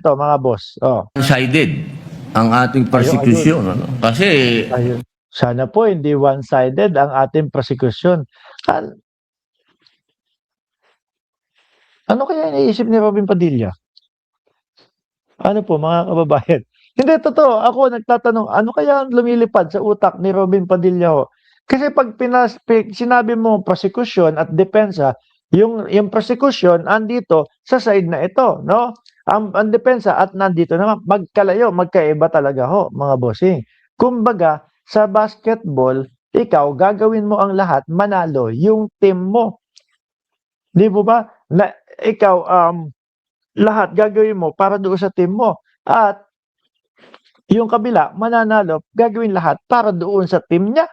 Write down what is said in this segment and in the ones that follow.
ito mga boss. Oh, One-sided ang ating ayun. persecution. Ano? Kasi Ayun. Sana po hindi one-sided ang ating prosecution. An ano kaya iniisip ni Robin Padilla? Ano po mga kababayan? Hindi totoo, ako nagtatanong, ano kaya ang lumilipad sa utak ni Robin Padilla ho? Kasi pag sinabi mo prosecution at depensa, yung prosecution andito sa side na ito, no? Ang depensa at nandito naman, magkalayo, magkaiba talaga ho, mga bossing. Kumbaga, sa basketball, ikaw gagawin mo ang lahat manalo yung team mo. 'Di mo ba? Na ikaw lahat gagawin mo para doon sa team mo at yung kabila mananalo, gagawin lahat para doon sa team niya.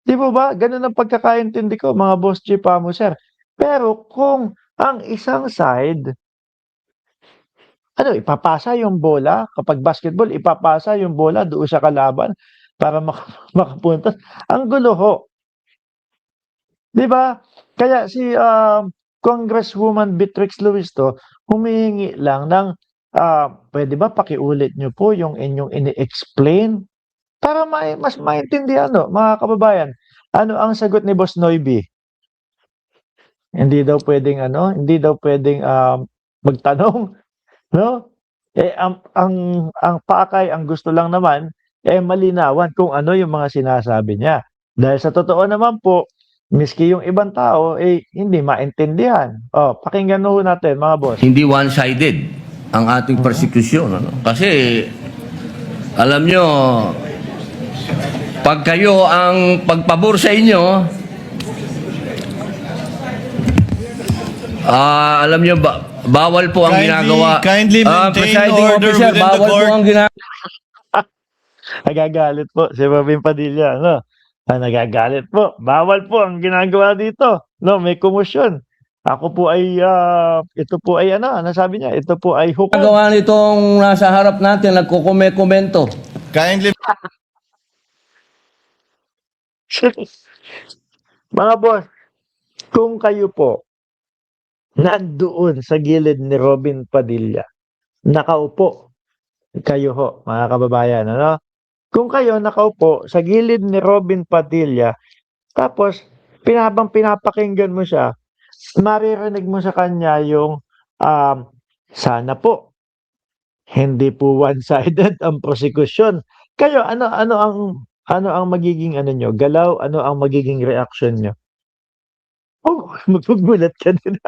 'Di po ba? Gano'n ang pagkakaintindi ko mga boss G Pamo sir. Pero kung ang isang side, ano ipapasa yung bola kapag basketball, ipapasa yung bola doon sa kalaban para makapuntos. Ang gulo ho, 'di ba? Kaya si, Congresswoman Beatrix Luisto humihingi lang ng, "Puwede ba pakiulit niyo po yung inyong ini-explain para mas maintindihan mga kababayan." Ano ang sagot ni Boss Noybe? Hindi daw puwedeng, magtanong, 'no? Eh, ang pakay, ang gusto lang naman, eh, malinawan kung ano yung mga sinasabi niya. Dahil sa totoo naman po, miski yung ibang tao, eh, hindi maintindihan. Oh, pakinggan ho natin mga boss. hindi one-sided ang ating Mhm. persecution. Ano? Kasi alam nyo, pag kayo ang pagpabor sa inyo, alam nyo, bawal po ang ginagawa. Kindly maintain Presiding order officer, within the bawal po court. ang ginagawa. Nagagalit po si Robin Padilla, ano? Nagagalit po. Bawal po ang ginagawa dito. No, may komosyon. Ako po ay, ito po ay ano sabi niya? Ito po ay hukom. Ginagawa nitong nasa harap natin, nagkukomento. Kindly Mga boss, kung kayo po nandoon sa gilid ni Robin Padilla, nakaupo kayo ho, mga kababayan, ano? Kung kayo nakaupo sa gilid ni Robin Padilla, tapos habang pinapakinggan mo siya, maririnig mo sa kanya yung, sana po hindi po one-sided ang prosecution. Kayo ano ang magiging ano niyo, galaw, ano ang magiging reaksyon niyo? Oh, magugulat ka din.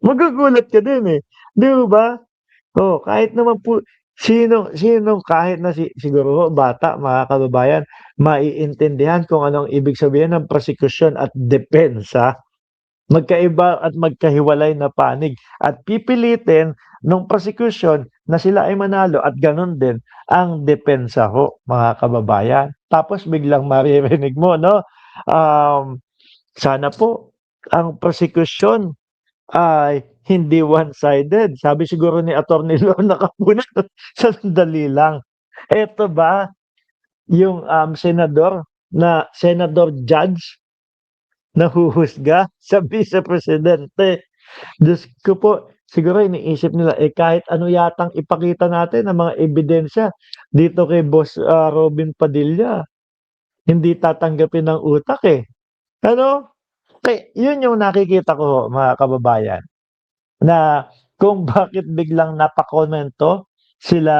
Magugulat ka din, eh, 'di ba? Oh, kahit naman po sino kahit na siguro ho bata, mga kababayan, maiintindihan kung ano ang ibig sabihin ng prosecution at depensa. Magkaiba at magkahiwalay na panig at pipilitin nung prosecution na sila ay manalo at gano'n din ang depensa ho, mga kababayan. Tapos biglang maririnig mo 'no, sana po ang prosecution ay hindi one-sided. Sabi siguro ni Attorney Lorna Capuna, sandali lang. Eto ba yung, senador judge nahuhusga sa vice presidente. Diyos ko po, siguro iniisip nila, eh, kahit ano yatang ipakita natin ng mga ebidensya dito kay Boss, Robin Padilla, hindi tatanggapin ng utak, eh. Ano? Yun yung nakikita ko mga kababayan, na kung bakit biglang napakomento sila,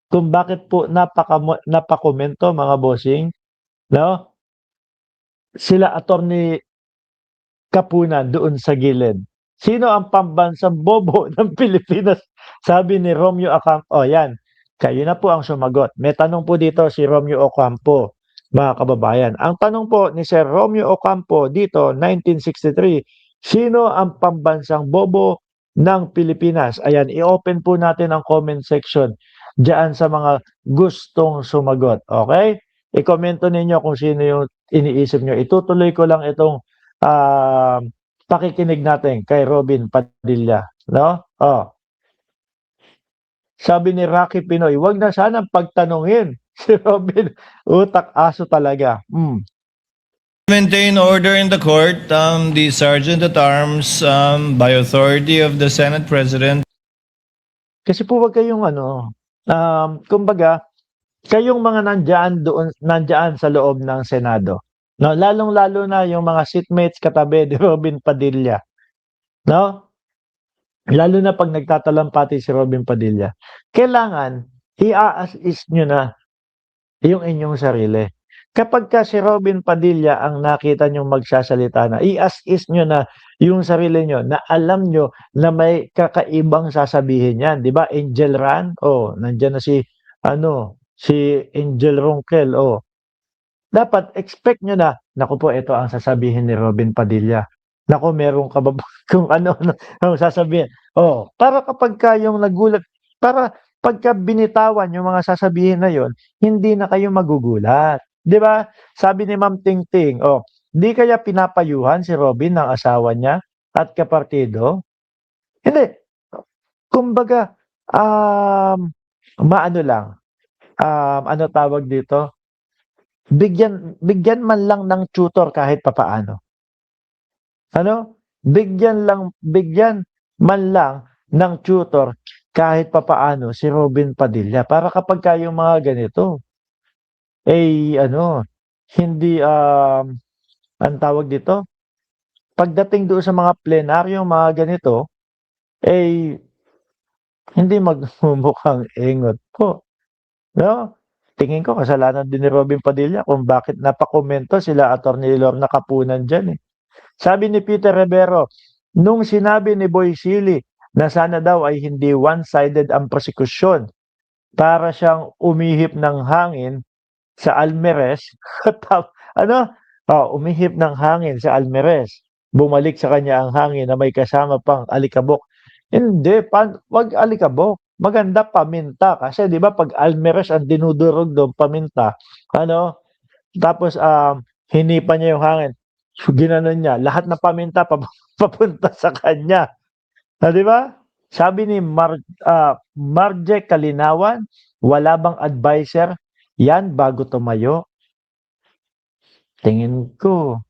kung bakit po napakomento mga bossing, 'no, sila Attorney Kapuna doon sa gilid. Sino ang pambansang bobo ng Pilipinas? Sabi ni Romeo Ocampo. Oh, yan. Kayo na po ang sumagot. May tanong po dito si Romeo Ocampo, mga kababayan. Ang tanong po ni Sir Romeo Ocampo dito, 1963, sino ang pambansang bobo ng Pilipinas? Ayan, i-open po natin ang comment section diyan sa mga gustong sumagot. Okay? I-komento ninyo kung sino yung iniisip nyo. Itutuloy ko lang itong pakikinig natin kay Robin Padilla, 'no? Oh, sabi ni Rocky Pinoy, "Wag na sanang pagtanungin si Robin, utak aso talaga." Maintain order in the court. The Sergeant at Arms, by authority of the Senate President, Kasi po wag kayong kumbaga, kayong mga nandiyan sa loob ng Senado. No, lalong-lalo na yung mga seatmates katabi ni Robin Padilla. No? Lalo na pag nagtatalampati si Robin Padilla. Kailangan i-assist nyo na yung inyong sarili. Kapag ka si Robin Padilla ang nakita nyong magsasalita na, i-assist nyo na yung sarili nyo na alam nyo na may kakaibang sasabihin yan. Di ba? Angel Ran, nandyan na si Angel Ronquel, dapat expect nyo na, naku po, ito ang sasabihin ni Robin Padilla. Naku, meron ka ba kung ang sasabihin? Para kapag kayong nagulat, para pagka binitawan yung mga sasabihin na yon, hindi na kayo magugulat. Di ba? Sabi ni Ma'am Tingting, di kaya pinapayuhan si Robin ng asawa niya at kapartido? Hindi. Kumbaga, maano lang, ano tawag dito? Bigyan man lang ng tutor kahit papaano. Bigyan man lang ng tutor kahit papaano si Robin Padilla para kapag kayong mga ganito, hindi, ang tawag dito, pagdating doon sa mga plenaryo, mga ganito, hindi magmumukhang engot po. No? Tingin ko kasalanan din ni Robin Padilla kung bakit napakomento sila Attorney Lorna Kapunan dyan. Sabi ni Peter Rivero, nung sinabi ni Boy Silly na sana daw ay hindi one-sided ang prosekusyon, para siyang umihip ng hangin sa Almeres. Umihip ng hangin sa Almeres. Bumalik sa kanya ang hangin na may kasama pang alikabok. Hindi, wag alikabok. Maganda paminta kasi 'di ba pag Almeres ang dinudurog doon paminta. Tapos hinipan niya yung hangin. So, ginanon niya, lahat ng paminta papunta sa kanya. 'Di ba? Sabi ni Marje Kalinawan, wala bang adviser yan bago tumayo? Tingin ko.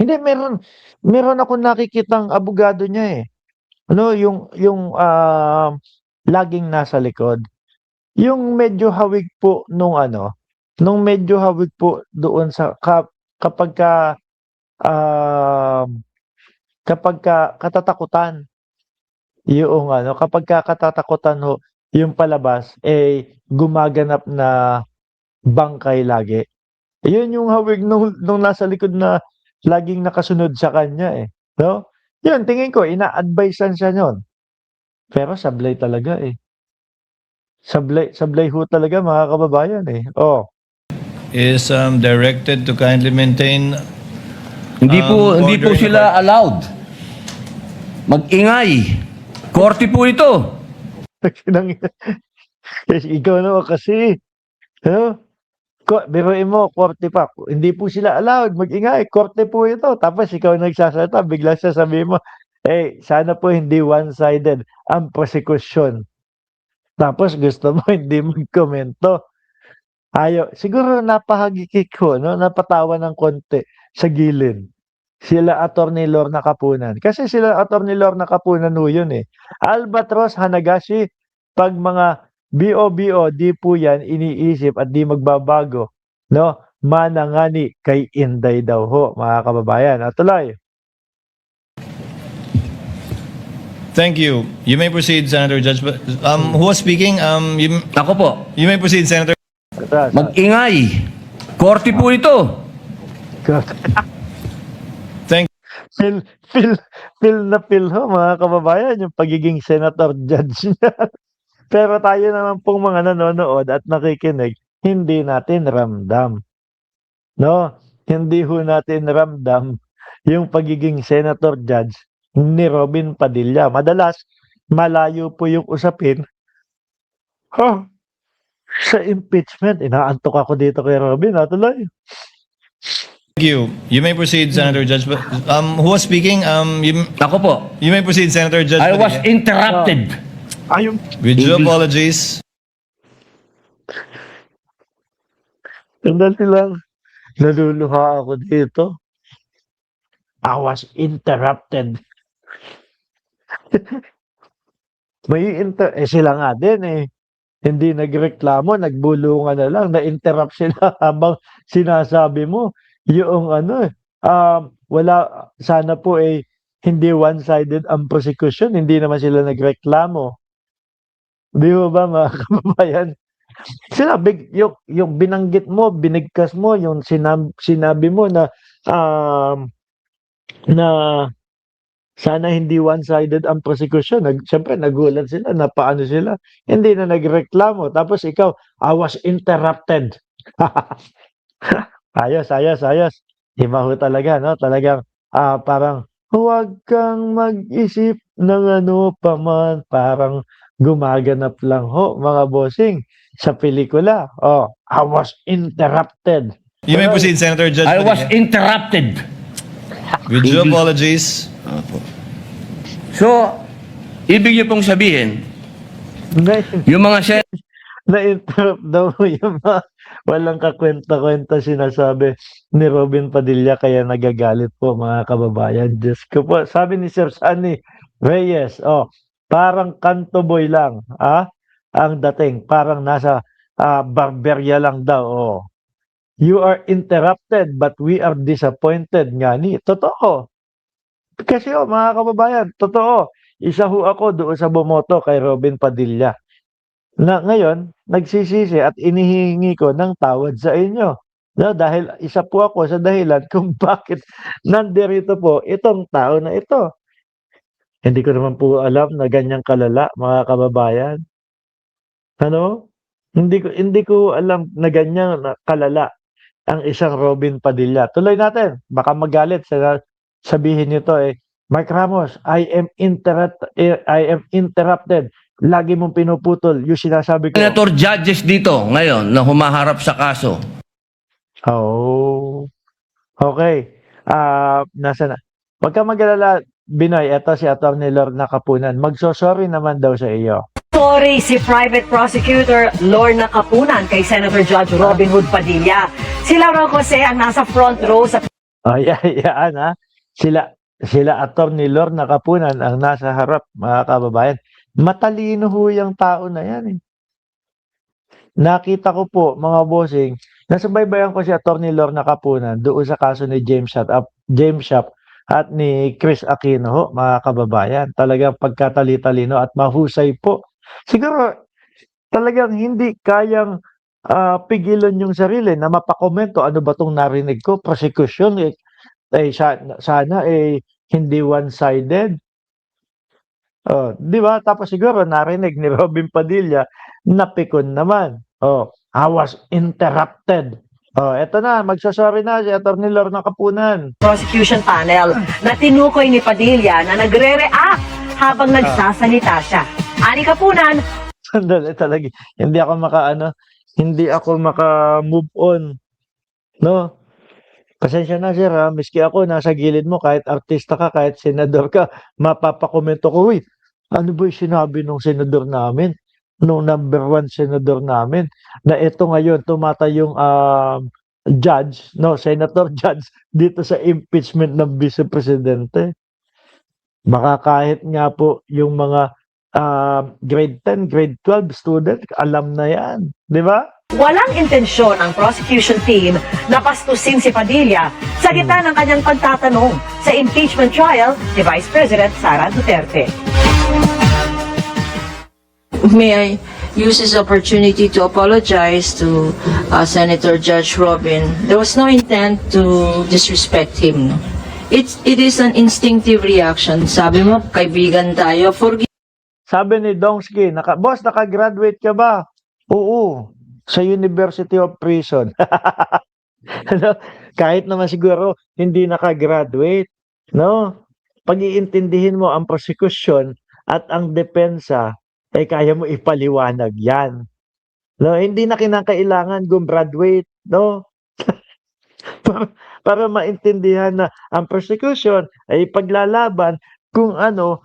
Hindi, meron ako nakikitang abogado niya eh. Yung laging nasa likod. Yung medyo hawig po nung medyo hawig po doon sa kapag katatakutan. Kapag katatakutan ho, yung palabas, gumaganap na bangkay lagi. Yun yung hawig nung nasa likod na laging nakasunod sa kanya eh. No? Yun, tingin ko, ina-advisean siya nun. Pero sablay talaga eh. Sablay ho talaga mga kababayan eh. is directed to kindly maintain. Hindi po order in the sila allowed mag-ingay. Korte po ito. Ikaw naman kasi. Biruin mo, korte pa. Hindi po sila allowed mag-ingay. Korte po ito. Tapos ikaw nagsasalita, bigla sasabihin mo, sana po hindi one-sided ang prosekusyon. Tapos gusto mo hindi magkomento. Siguro napahagikik ko, napatawa ng konti sa gilid. Sila Attorney Lorna Kapunan. Kasi sila Attorney Lorna Kapunan ho yun eh. Albatros, Hanagashi, pag mga BO, di po yan iniisip at di magbabago. Manangani kay Inday daw ho, mga kababayan. At tuloy. Thank you. You may proceed, Senator Judge. Who was speaking? Ako po. You may proceed, Senator. Mag-ingay. Korte po ito. Thank Feel na feel ho, mga kababayan, yung pagiging senator judge niya. Pero tayo naman pong mga nanonood at nakikinig, hindi natin ramdam. Hindi ho natin ramdam yung pagiging senator judge ni Robin Padilla. Madalas, malayo po yung usapin. Sa impeachment, inaantok ako dito kay Robin. Tuloy. you. You may proceed, Senator Judge. Who was speaking? Ako po. You may proceed, Senator Judge. I was Padilla. interrupted. With due apologies. Sandali lang. Naluluha ako dito. I was interrupted. Sila nga din eh. Hindi nagreklamo, nagbulungan na lang, na-interrupt sila habang sinasabi mo yung ano wala sana po eh hindi one-sided ang prosecution, hindi naman sila nagreklamo. Di mo ba mga kababayan? Sila yung binanggit mo, binigkas mo, yung sinabi mo na sana hindi one-sided ang prosecution. Siyempre, nagulat sila na paano sila. Hindi na nagreklamo. Tapos ikaw, I was interrupted. Ayos, ayos, ayos. Iba ho talaga, no? Talagang parang huwag kang mag-isip ng ano pa man. Parang gumaganap lang ho, mga bossing, sa pelikula. Oh, I was interrupted. You may proceed, Senator Judge I was Padilla. interrupted. With due apologies. So, ibig niyo pong sabihin, Na- yung mga Na-interrupt daw yung mga walang kakwenta-kwenta sinasabi ni Robin Padilla kaya nagagalit po mga kababayan. Diyos ko po. Sabi ni Sir Sunny Reyes, parang kanto boy lang, ang dating. Parang nasa barberya lang daw, You are interrupted but we are disappointed nga ni. Totoo. Kasi mga kababayan, totoo. Isa ho ako doon sa bumoto kay Robin Padilla. Na ngayon, nagsisisi at inihingi ko ng tawad sa inyo. No, dahil isa po ako sa dahilan kung bakit nandirito po itong tao na ito. Hindi ko naman po alam na ganyang kalala, mga kababayan. Ano? Hindi ko alam na ganyang kalala ang isang Robin Padilla. Tuloy natin. Baka magalit sa sabihin nito Mark Ramos, I am interrupted. Lagi mong pinuputol yung sinasabi ko. senator judges dito ngayon na humaharap sa kaso. Oh. Okay. Nasa na? Huwag kang mag-alala, Binoy. Ito si Atty. Lorna Kapunan. Magsosorry naman daw sa iyo. Sorry si Private Prosecutor Lorna Kapunan kay Senator Judge Robin Hood Padilla. Si Laura Jose ang nasa front row sa Yan ha. Sila Atty. Lorna Kapunan ang nasa harap, mga kababayan. Matalino ho yung tao na yan eh. Nakita ko po, mga bossing, nasubaybayan ko si Atty. Lorna Kapunan doon sa kaso ni James Shop at ni Chris Aquino ho, mga kababayan. Talagang pagkatali-talino at mahusay po. Siguro, talagang hindi kayang pigilan yung sarili na mapakomento ano ba itong narinig ko, prosecution, sana hindi one-sided. Di ba? Tapos siguro narinig ni Robin Padilla, napikon naman. I was interrupted. Eto na, magsasorry na si Atty. Lorna Kapunan. prosecution panel na tinukoy ni Padilla na nagre-react habang nagsasalita siya. Ani Kapunan, Sandali talaga. Hindi ako maka-move on. No? Pasensya na sir miski ako nasa gilid mo, kahit artista ka, kahit senador ka, mapapakomento ko, uy, ano ba yung sinabi nung senador namin? Nung number 1 senador namin, na ito ngayon, tumatayong judge, senator judge, dito sa impeachment ng vice presidente. Baka kahit nga po yung mga grade 10, grade 12 student, alam na yan. Di ba? walang intensyon ang prosecution team na pastusin si Padilla sa gitna ng kanyang pagtatanong sa impeachment trial ni Vice President Sara Duterte. May I use this opportunity to apologize to Senator Judge Robin. There was no intent to disrespect him. No? It is an instinctive reaction. Sabi mo, kaibigan tayo, forgive. Sabi ni Dongski, boss, nakagraduate ka ba? Oo, sa University of Prison. Ano? Kahit naman siguro hindi nakagraduate, no? Pag-iintindihin mo ang prosecution at ang depensa, kaya mo ipaliwanag yan. No? Hindi na kinakailangan gumraduate, no? para maintindihan na ang prosecution ay paglalaban kung ano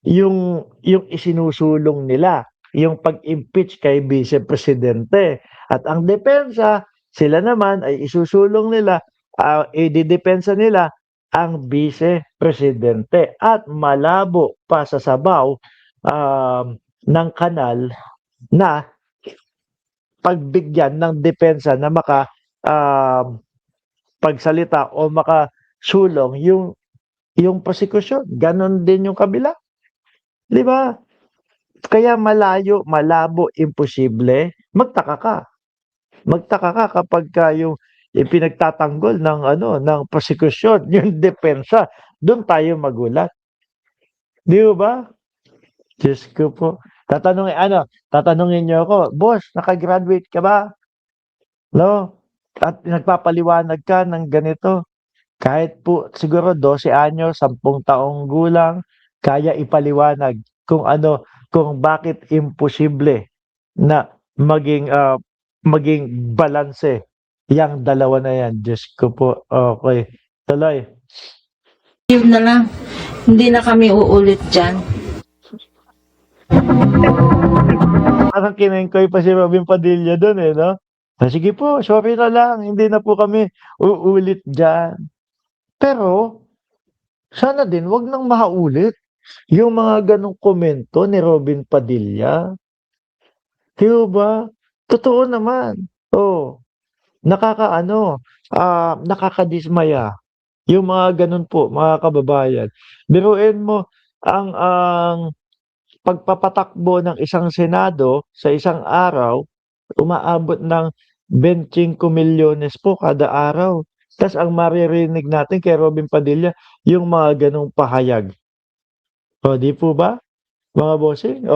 yung isinusulong nila, yung pag-impeach kay Vice Presidente. At ang depensa, sila naman ay isusulong nila, ididepensa nila ang Vice Presidente at malabo pa sa sabaw ng kanal na pagbigyan ng depensa na pagsalita o makasulong yung prosekusyon. Ganon din yung kabila. Di ba? Kaya malayo, malabo, imposible, magtaka ka. Magtaka ka kapag yung ipinagtatanggol ng prosekusyon, yung depensa, doon tayo magulat. Di ba? Diyos ko po. Tatanungin niyo ako, boss, nakagraduate ka ba? No? At nagpapaliwanag ka ng ganito. Kahit po siguro 12 anyos, 10 taong gulang, kaya ipaliwanag kung bakit imposible na maging balanse yang dalawa na yan. Diyos ko po. Okay. Tuloy. Yun na lang. Hindi na kami uulit dyan. Parang kinengkoy pa si Robin Padilla doon no? Sige po, sorry na lang. Hindi na po kami uulit dyan. Pero, sana din, wag nang mahaulit yung mga ganong komento ni Robin Padilla. Di ba? Totoo naman. Nakakadismaya. Yung mga ganun po, mga kababayan. Biruin mo ang pagpapatakbo ng isang Senado sa isang araw, umaabot ng 25 milyones po kada araw. Tapos ang maririnig natin kay Robin Padilla, yung mga ganong pahayag. Di po ba, mga bossing?